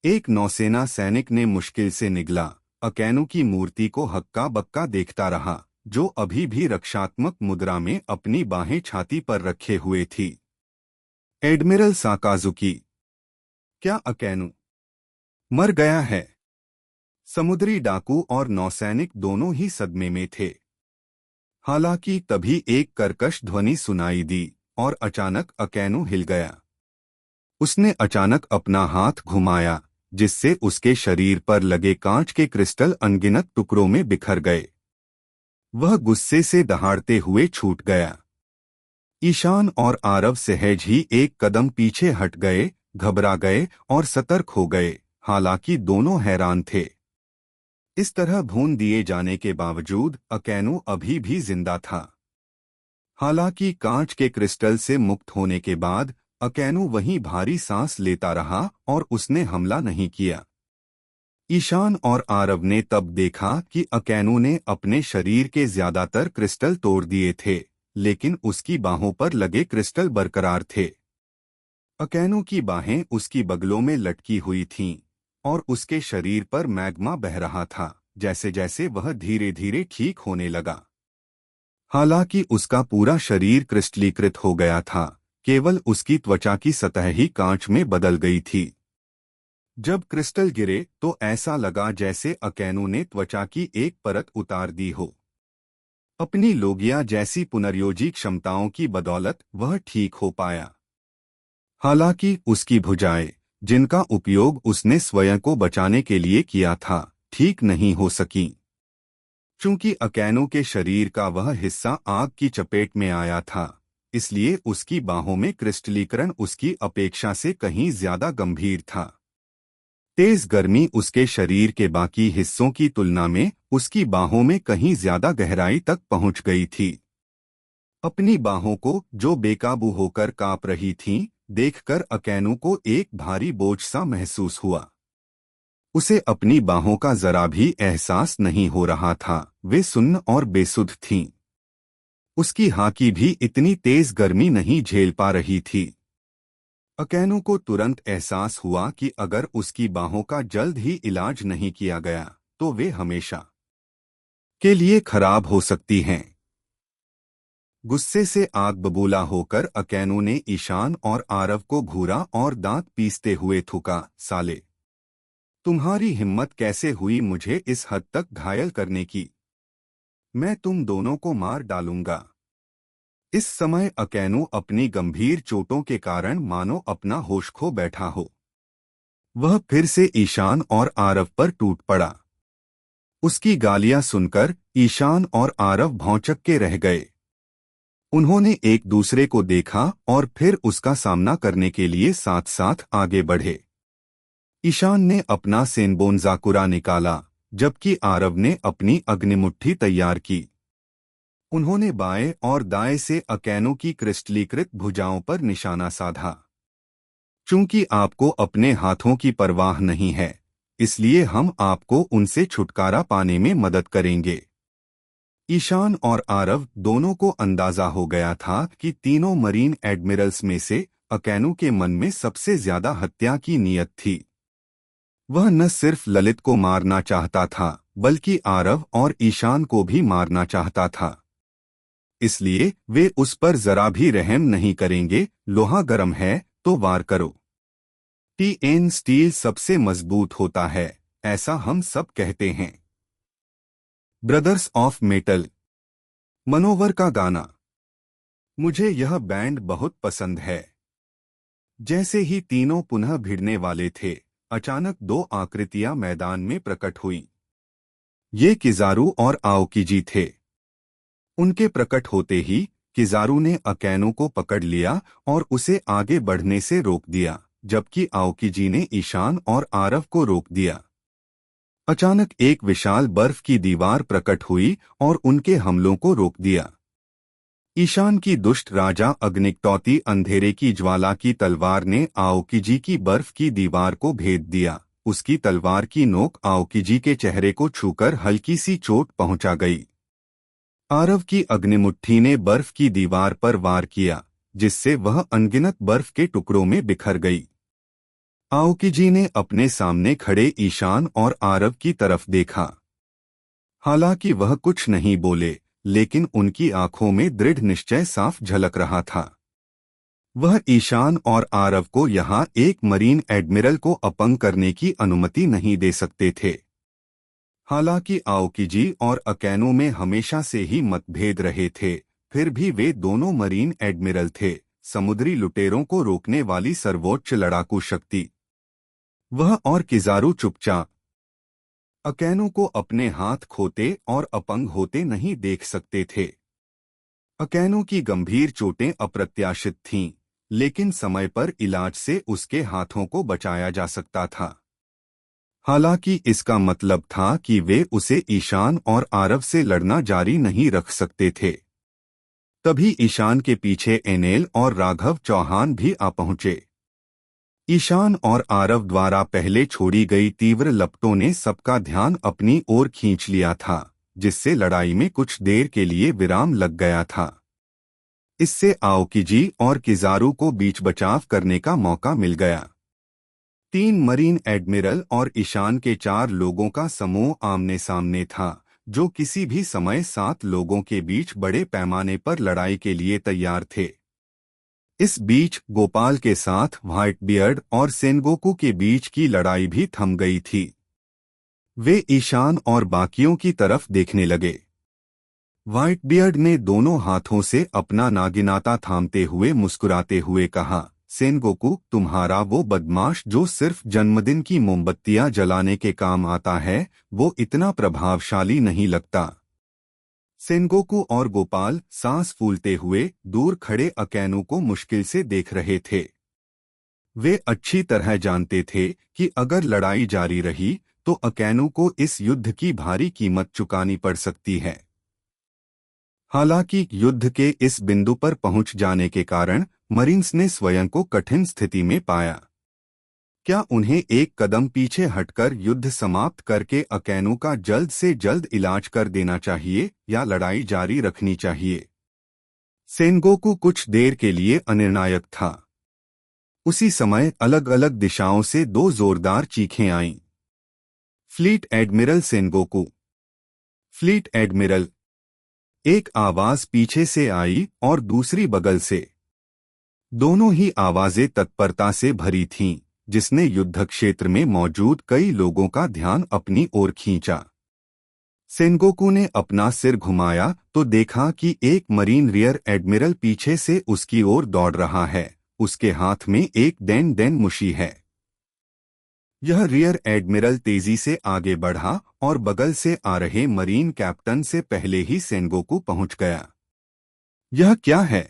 एक नौसेना सैनिक ने मुश्किल से निगला अकेनु की मूर्ति को हक्का बक्का देखता रहा, जो अभी भी रक्षात्मक मुद्रा में अपनी बाहें छाती पर रखे हुए थी। एडमिरल साकाजुकी, क्या अकेनु मर गया है? समुद्री डाकू और नौसैनिक दोनों ही सदमे में थे। हालांकि तभी एक कर्कश ध्वनि सुनाई दी और अचानक अकेनु हिल गया। उसने अचानक अपना हाथ घुमाया, जिससे उसके शरीर पर लगे कांच के क्रिस्टल अनगिनत टुकड़ों में बिखर गए। वह गुस्से से दहाड़ते हुए छूट गया। ईशान और आरव सहज ही एक कदम पीछे हट गए, घबरा गए और सतर्क हो गए, हालांकि दोनों हैरान थे। इस तरह भून दिए जाने के बावजूद अकेनु अभी भी जिंदा था। हालांकि कांच के क्रिस्टल से मुक्त होने के बाद अकेनु वहीं भारी सांस लेता रहा और उसने हमला नहीं किया। ईशान और आरव ने तब देखा कि अकेनु ने अपने शरीर के ज्यादातर क्रिस्टल तोड़ दिए थे, लेकिन उसकी बाहों पर लगे क्रिस्टल बरकरार थे। अकेनु की बाहें उसकी बगलों में लटकी हुई थीं और उसके शरीर पर मैग्मा बह रहा था, जैसे जैसे वह धीरे धीरे ठीक होने लगा। हालांकि उसका पूरा शरीर क्रिस्टलीकृत हो गया था, केवल उसकी त्वचा की सतह ही कांच में बदल गई थी। जब क्रिस्टल गिरे तो ऐसा लगा जैसे अकेनु ने त्वचा की एक परत उतार दी हो। अपनी लोगिया जैसी पुनर्योजी क्षमताओं की बदौलत वह ठीक हो पाया। हालांकि उसकी भुजाएं, जिनका उपयोग उसने स्वयं को बचाने के लिए किया था, ठीक नहीं हो सकीं। चूंकि अकेनु के शरीर का वह हिस्सा आग की चपेट में आया था, इसलिए उसकी बाहों में क्रिस्टलीकरण उसकी अपेक्षा से कहीं ज्यादा गंभीर था। तेज गर्मी उसके शरीर के बाकी हिस्सों की तुलना में उसकी बाहों में कहीं ज्यादा गहराई तक पहुंच गई थी। अपनी बाहों को, जो बेकाबू होकर कांप रही थीं, देखकर अकेनु को एक भारी बोझ सा महसूस हुआ। उसे अपनी बाहों का जरा भी एहसास नहीं हो रहा था, वे सुन्न और बेसुध थीं। उसकी हाकी भी इतनी तेज गर्मी नहीं झेल पा रही थी। अकेनो को तुरंत एहसास हुआ कि अगर उसकी बाहों का जल्द ही इलाज नहीं किया गया तो वे हमेशा के लिए खराब हो सकती हैं। गुस्से से आग बबूला होकर अकेनो ने ईशान और आरव को घूरा और दांत पीसते हुए थूका, साले, तुम्हारी हिम्मत कैसे हुई मुझे इस हद तक घायल करने की? मैं तुम दोनों को मार डालूंगा। इस समय अकेनो अपनी गंभीर चोटों के कारण मानो अपना होश खो बैठा हो। वह फिर से ईशान और आरव पर टूट पड़ा। उसकी गालियां सुनकर ईशान और आरव भौंचक के रह गए। उन्होंने एक दूसरे को देखा और फिर उसका सामना करने के लिए साथ साथ आगे बढ़े। ईशान ने अपना सेनबोनजाकुरा निकाला, जबकि आरव ने अपनी अग्निमुट्ठी तैयार की। उन्होंने बाएं और दाएं से अकेनो की क्रिस्टलीकृत भुजाओं पर निशाना साधा। चूंकि आपको अपने हाथों की परवाह नहीं है, इसलिए हम आपको उनसे छुटकारा पाने में मदद करेंगे। ईशान और आरव दोनों को अंदाजा हो गया था कि तीनों मरीन एडमिरल्स में से अकेनो के मन में सबसे ज्यादा हत्या की नीयत थी। वह न सिर्फ ललित को मारना चाहता था, बल्कि आरव और ईशान को भी मारना चाहता था। इसलिए वे उस पर जरा भी रहम नहीं करेंगे। लोहा गर्म है तो वार करो। टीएन स्टील सबसे मजबूत होता है, ऐसा हम सब कहते हैं। ब्रदर्स ऑफ मेटल, मनोवर का गाना। मुझे यह बैंड बहुत पसंद है। जैसे ही तीनों पुनः भिड़ने वाले थे, अचानक दो आकृतियां मैदान में प्रकट हुईं। ये किजारू और आओकिजी थे। उनके प्रकट होते ही किजारू ने अकेनो को पकड़ लिया और उसे आगे बढ़ने से रोक दिया, जबकि आओकिजी ने ईशान और आरव को रोक दिया। अचानक एक विशाल बर्फ की दीवार प्रकट हुई और उनके हमलों को रोक दिया। ईशान की दुष्ट राजा अग्निकटौती अंधेरे की ज्वाला की तलवार ने आओकिजी की बर्फ की दीवार को भेद दिया। उसकी तलवार की नोक आओकिजी के चेहरे को छूकर हल्की सी चोट पहुंचा गई। आरव की अग्निमुट्ठी ने बर्फ की दीवार पर वार किया, जिससे वह अनगिनत बर्फ के टुकड़ों में बिखर गई। आओकिजी ने अपने सामने खड़े ईशान और आरव की तरफ देखा। हालांकि वह कुछ नहीं बोले, लेकिन उनकी आंखों में दृढ़ निश्चय साफ झलक रहा था। वह ईशान और आरव को यहाँ एक मरीन एडमिरल को अपंग करने की अनुमति नहीं दे सकते थे। हालांकि आओकिजी और अकेनो में हमेशा से ही मतभेद रहे थे, फिर भी वे दोनों मरीन एडमिरल थे, समुद्री लुटेरों को रोकने वाली सर्वोच्च लड़ाकू शक्ति। वह और किजारू चुपचाप अकेनो को अपने हाथ खोते और अपंग होते नहीं देख सकते थे। अकेनो की गंभीर चोटें अप्रत्याशित थीं, लेकिन समय पर इलाज से उसके हाथों को बचाया जा सकता था। हालांकि इसका मतलब था कि वे उसे ईशान और आरव से लड़ना जारी नहीं रख सकते थे। तभी ईशान के पीछे एनेल और राघव चौहान भी आ पहुंचे। ईशान और आरव द्वारा पहले छोड़ी गई तीव्र लपटों ने सबका ध्यान अपनी ओर खींच लिया था, जिससे लड़ाई में कुछ देर के लिए विराम लग गया था। इससे आओकिजी और किजारू को बीच बचाव करने का मौका मिल गया। 3 मरीन एडमिरल और ईशान के 4 लोगों का समूह आमने सामने था, जो किसी भी समय 7 लोगों के बीच बड़े पैमाने पर लड़ाई के लिए तैयार थे। इस बीच गोपाल के साथ व्हाइट बियर्ड और सेनगोकू के बीच की लड़ाई भी थम गई थी। वे ईशान और बाकियों की तरफ देखने लगे। व्हाइट बियर्ड ने दोनों हाथों से अपना नागिनाता थामते हुए मुस्कुराते हुए कहा, सेनगोकू, तुम्हारा वो बदमाश जो सिर्फ जन्मदिन की मोमबत्तियां जलाने के काम आता है, वो इतना प्रभावशाली नहीं लगता। सेनगोकू और गोपाल सांस फूलते हुए दूर खड़े अकेनो को मुश्किल से देख रहे थे। वे अच्छी तरह जानते थे कि अगर लड़ाई जारी रही तो अकेनो को इस युद्ध की भारी कीमत चुकानी पड़ सकती है। हालांकि युद्ध के इस बिंदु पर पहुंच जाने के कारण मरीन्स ने स्वयं को कठिन स्थिति में पाया। क्या उन्हें एक कदम पीछे हटकर युद्ध समाप्त करके अकेनो का जल्द से जल्द इलाज कर देना चाहिए या लड़ाई जारी रखनी चाहिए? सेनगोकू कुछ देर के लिए अनिर्णायक था। उसी समय अलग अलग दिशाओं से दो जोरदार चीखें आईं। Fleet admiral Sengoku, fleet admiral. एक आवाज पीछे से आई और दूसरी बगल से। दोनों ही आवाजें तत्परता से भरी थीं, जिसने युद्ध क्षेत्र में मौजूद कई लोगों का ध्यान अपनी ओर खींचा। सेनगोकू ने अपना सिर घुमाया तो देखा कि एक मरीन रियर एडमिरल पीछे से उसकी ओर दौड़ रहा है। उसके हाथ में एक देन मुशी है। यह रियर एडमिरल तेजी से आगे बढ़ा और बगल से आ रहे मरीन कैप्टन से पहले ही सेनगोकू पहुंच गया। यह क्या है?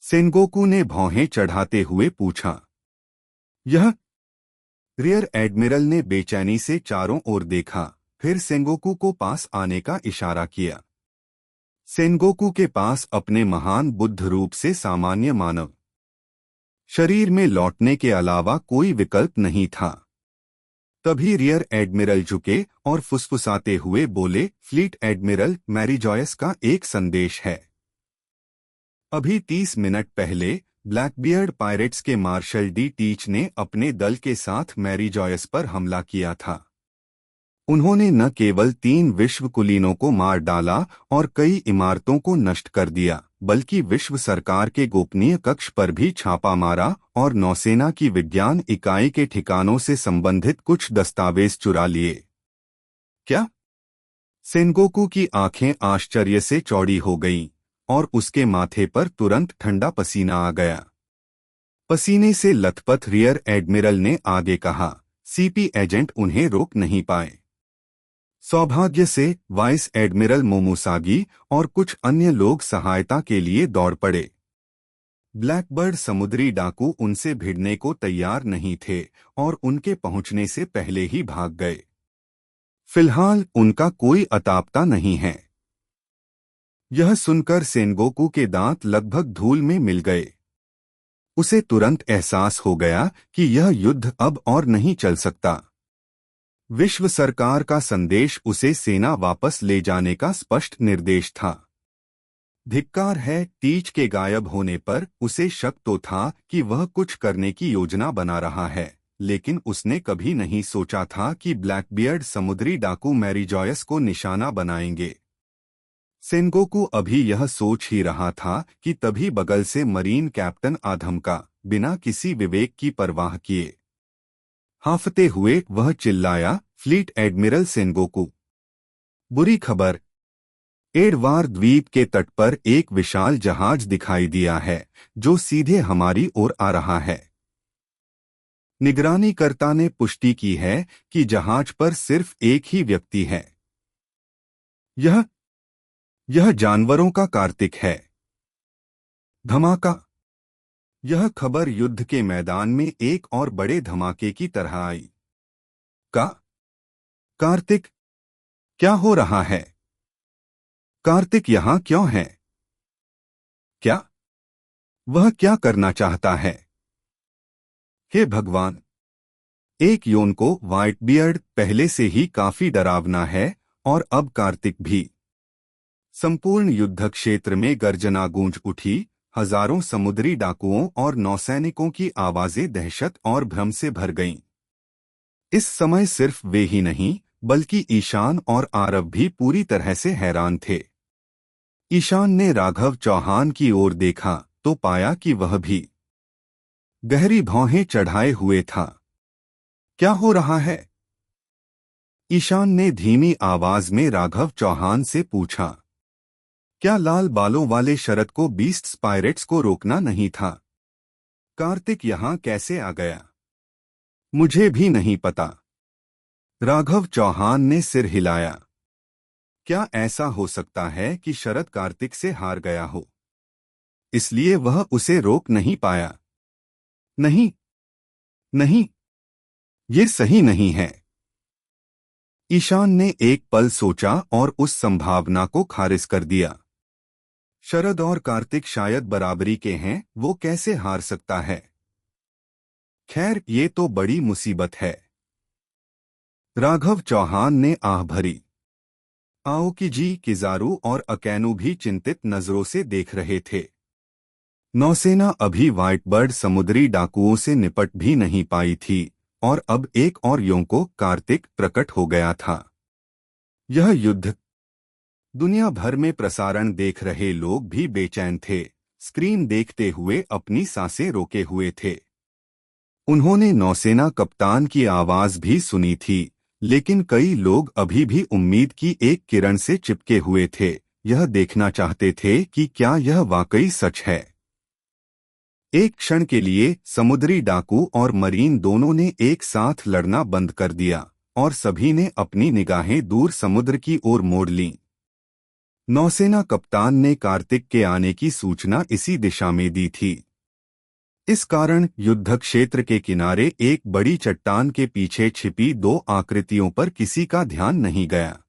सेनगोकू ने भौहें चढ़ाते हुए पूछा। यह, रियर एडमिरल ने बेचैनी से चारों ओर देखा, फिर सेनगोकू को पास आने का इशारा किया। सेनगोकू के पास अपने महान बुद्ध रूप से सामान्य मानव शरीर में लौटने के अलावा कोई विकल्प नहीं था। तभी रियर एडमिरल झुके और फुसफुसाते हुए बोले, फ्लीट एडमिरल, मैरी जॉयस का एक संदेश है। अभी 30 मिनट पहले ब्लैकबियर्ड पायरेट्स के मार्शल डी टीच ने अपने दल के साथ मैरी जॉयस पर हमला किया था। उन्होंने न केवल 3 विश्व कुलीनों को मार डाला और कई इमारतों को नष्ट कर दिया, बल्कि विश्व सरकार के गोपनीय कक्ष पर भी छापा मारा और नौसेना की विज्ञान इकाई के ठिकानों से संबंधित कुछ दस्तावेज चुरा लिए। क्या? सेनगोकू की आंखें आश्चर्य से चौड़ी हो गईं और उसके माथे पर तुरंत ठंडा पसीना आ गया। पसीने से लथपथ रियर एडमिरल ने आगे कहा, सीपी एजेंट उन्हें रोक नहीं पाए। सौभाग्य से वाइस एडमिरल मोमुसागी और कुछ अन्य लोग सहायता के लिए दौड़ पड़े। ब्लैकबर्ड समुद्री डाकू उनसे भिड़ने को तैयार नहीं थे और उनके पहुंचने से पहले ही भाग गए। फिलहाल उनका कोई अतापता नहीं है। यह सुनकर सेनगोकू के दांत लगभग धूल में मिल गए। उसे तुरंत एहसास हो गया कि यह युद्ध अब और नहीं चल सकता। विश्व सरकार का संदेश उसे सेना वापस ले जाने का स्पष्ट निर्देश था। धिक्कार है, टीच के गायब होने पर उसे शक तो था कि वह कुछ करने की योजना बना रहा है, लेकिन उसने कभी नहीं सोचा था कि ब्लैकबियर्ड समुद्री डाकू मैरी जॉयस को निशाना बनाएंगे। सेनगोकू अभी यह सोच ही रहा था कि तभी बगल से मरीन कैप्टन आधमका, बिना किसी विवेक की परवाह किए। हांफते हुए वह चिल्लाया, फ्लीट एडमिरल सेनगोकू, बुरी खबर। एडवार द्वीप के तट पर एक विशाल जहाज दिखाई दिया है जो सीधे हमारी ओर आ रहा है। निगरानीकर्ता ने पुष्टि की है कि जहाज पर सिर्फ एक ही व्यक्ति है। यह जानवरों का कार्तिक है। धमाका। यह खबर युद्ध के मैदान में एक और बड़े धमाके की तरह आई। कार्तिक? क्या हो रहा है? कार्तिक यहाँ क्यों है? क्या? वह क्या करना चाहता है? हे भगवान! एक योन को व्हाइट बियर्ड पहले से ही काफी डरावना है और अब कार्तिक भी। संपूर्ण युद्ध क्षेत्र में गर्जना गूंज उठी। हजारों समुद्री डाकुओं और नौसैनिकों की आवाजें दहशत और भ्रम से भर गईं। इस समय सिर्फ वे ही नहीं, बल्कि ईशान और आरव भी पूरी तरह से हैरान थे। ईशान ने राघव चौहान की ओर देखा तो पाया कि वह भी गहरी भौहें चढ़ाए हुए था। क्या हो रहा है? ईशान ने धीमी आवाज में राघव चौहान से पूछा। क्या लाल बालों वाले शरद को बीस्ट्स पायरेट्स को रोकना नहीं था? कार्तिक यहाँ कैसे आ गया? मुझे भी नहीं पता। राघव चौहान ने सिर हिलाया। क्या ऐसा हो सकता है कि शरद कार्तिक से हार गया हो, इसलिए वह उसे रोक नहीं पाया? नहीं, ये सही नहीं है। ईशान ने एक पल सोचा और उस संभावना को खारिज कर दिया। शरद और कार्तिक शायद बराबरी के हैं, वो कैसे हार सकता है? खैर, ये तो बड़ी मुसीबत है। राघव चौहान ने आह भरी। आओकी, किजारू और अकैनु भी चिंतित नजरों से देख रहे थे। नौसेना अभी व्हाइटबर्ड समुद्री डाकुओं से निपट भी नहीं पाई थी और अब एक और योंको कार्तिक प्रकट हो गया था। यह युद्ध दुनिया भर में प्रसारण देख रहे लोग भी बेचैन थे, स्क्रीन देखते हुए अपनी सांसें रोके हुए थे। उन्होंने नौसेना कप्तान की आवाज भी सुनी थी, लेकिन कई लोग अभी भी उम्मीद की एक किरण से चिपके हुए थे। यह देखना चाहते थे कि क्या यह वाकई सच है। एक क्षण के लिए समुद्री डाकू और मरीन दोनों ने एक साथ लड़ना बंद कर दिया और सभी ने अपनी निगाहें दूर समुद्र की ओर मोड़ लीं। नौसेना कप्तान ने कार्तिक के आने की सूचना इसी दिशा में दी थी। इस कारण युद्ध क्षेत्र के किनारे एक बड़ी चट्टान के पीछे छिपी दो आकृतियों पर किसी का ध्यान नहीं गया।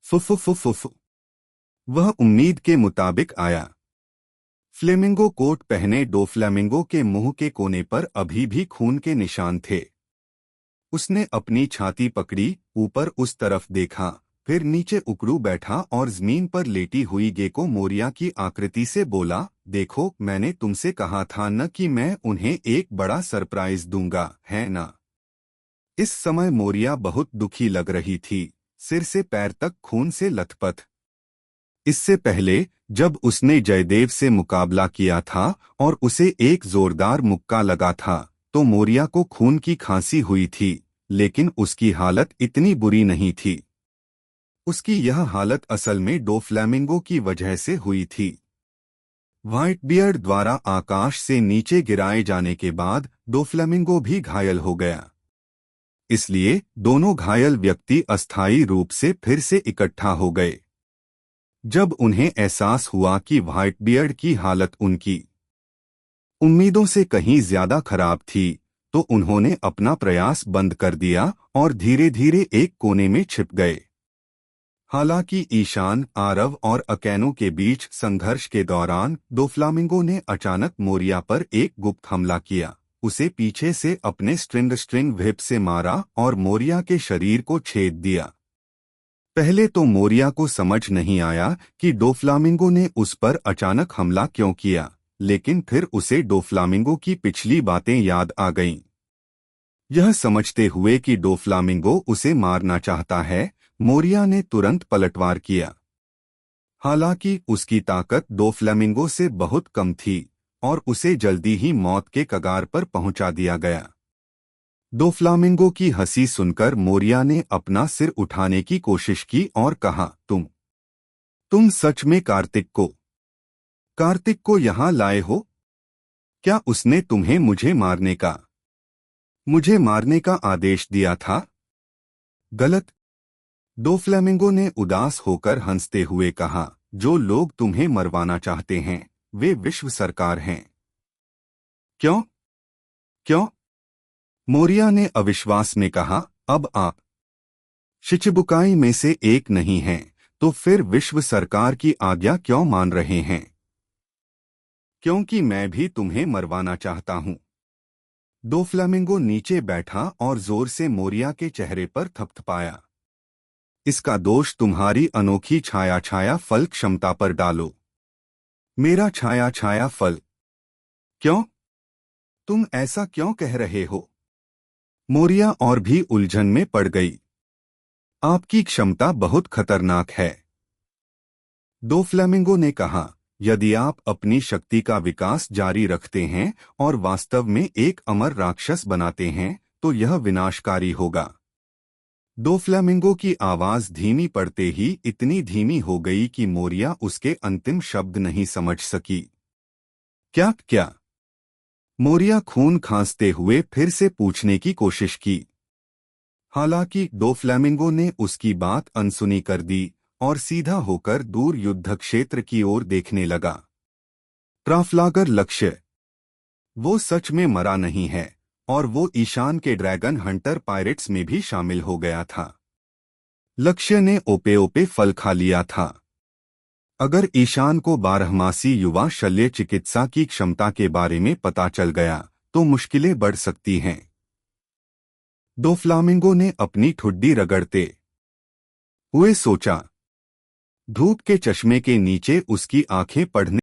फुफ। वह उम्मीद के मुताबिक आया। फ्लेमिंगो कोट पहने दो फ्लेमिंगो के मुंह के कोने पर अभी भी खून के निशान थे। उसने अपनी छाती पकड़ी, ऊपर उस तरफ देखा, फिर नीचे उकड़ू बैठा और जमीन पर लेटी हुई गेको मोरिया की आकृति से बोला, देखो, मैंने तुमसे कहा था न कि मैं उन्हें एक बड़ा सरप्राइज दूंगा, है ना? इस समय मोरिया बहुत दुखी लग रही थी, सिर से पैर तक खून से लथपथ। इससे पहले जब उसने जयदेव से मुकाबला किया था और उसे एक जोरदार मुक्का लगा था, तो मोरिया को खून की खांसी हुई थी, लेकिन उसकी हालत इतनी बुरी नहीं थी। उसकी यह हालत असल में दो फ्लैमिंगो की वजह से हुई थी। व्हाइटबियर्ड द्वारा आकाश से नीचे गिराए जाने के बाद दो फ्लैमिंगो भी घायल हो गया। इसलिए दोनों घायल व्यक्ति अस्थायी रूप से फिर से इकट्ठा हो गए। जब उन्हें एहसास हुआ कि व्हाइटबियर्ड की हालत उनकी उम्मीदों से कहीं ज्यादा खराब थी, तो उन्होंने अपना प्रयास बंद कर दिया और धीरे धीरे एक कोने में छिप गए। हालांकि ईशान, आरव और अकैनो के बीच संघर्ष के दौरान दो फ्लामिंगो ने अचानक मोरिया पर एक गुप्त हमला किया। उसे पीछे से अपने स्ट्रिंग व्हिप से मारा और मोरिया के शरीर को छेद दिया। पहले तो मोरिया को समझ नहीं आया कि दो फ्लामिंगो ने उस पर अचानक हमला क्यों किया, लेकिन फिर उसे दो फ्लामिंगो की पिछली बातें याद आ गईं। यह समझते हुए कि दो फ्लामिंगो उसे मारना चाहता है, मोरिया ने तुरंत पलटवार किया। हालांकि उसकी ताकत दो फ्लेमिंगो से बहुत कम थी और उसे जल्दी ही मौत के कगार पर पहुंचा दिया गया। दो फ्लामिंगो की हंसी सुनकर मोरिया ने अपना सिर उठाने की कोशिश की और कहा, तुम सच में कार्तिक को यहाँ लाए हो? क्या उसने तुम्हें मुझे मारने का आदेश दिया था? गलत। दो फ्लेमिंगो ने उदास होकर हंसते हुए कहा, जो लोग तुम्हें मरवाना चाहते हैं वे विश्व सरकार हैं। क्यों? मोरिया ने अविश्वास में कहा, अब आप शिचिबुकाई में से एक नहीं हैं, तो फिर विश्व सरकार की आज्ञा क्यों मान रहे हैं? क्योंकि मैं भी तुम्हें मरवाना चाहता हूं। दो फ्लेमिंगो नीचे बैठा और जोर से मोरिया के चेहरे पर थपथपाया। इसका दोष तुम्हारी अनोखी छाया फल क्षमता पर डालो। मेरा छाया फल? क्यों? तुम ऐसा क्यों कह रहे हो? मोरिया और भी उलझन में पड़ गई। आपकी क्षमता बहुत खतरनाक है, दो फ्लेमिंगो ने कहा। यदि आप अपनी शक्ति का विकास जारी रखते हैं और वास्तव में एक अमर राक्षस बनाते हैं, तो यह विनाशकारी होगा। दो फ्लेमिंगो की आवाज धीमी पड़ते ही इतनी धीमी हो गई कि मोरिया उसके अंतिम शब्द नहीं समझ सकी। क्या? मोरिया खून खांसते हुए फिर से पूछने की कोशिश की। हालांकि दो फ्लेमिंगो ने उसकी बात अनसुनी कर दी और सीधा होकर दूर युद्ध क्षेत्र की ओर देखने लगा। ट्राफलागर लक्ष्य। वो सच में मरा नहीं है और वो ईशान के ड्रैगन हंटर पायरेट्स में भी शामिल हो गया था। लक्ष्य ने ओपे फल खा लिया था। अगर ईशान को बारहमासी युवा शल्य चिकित्सा की क्षमता के बारे में पता चल गया तो मुश्किलें बढ़ सकती हैं। दो फ्लामिंगो ने अपनी ठुड्डी रगड़ते हुए सोचा, धूप के चश्मे के नीचे उसकी आंखें पढ़ने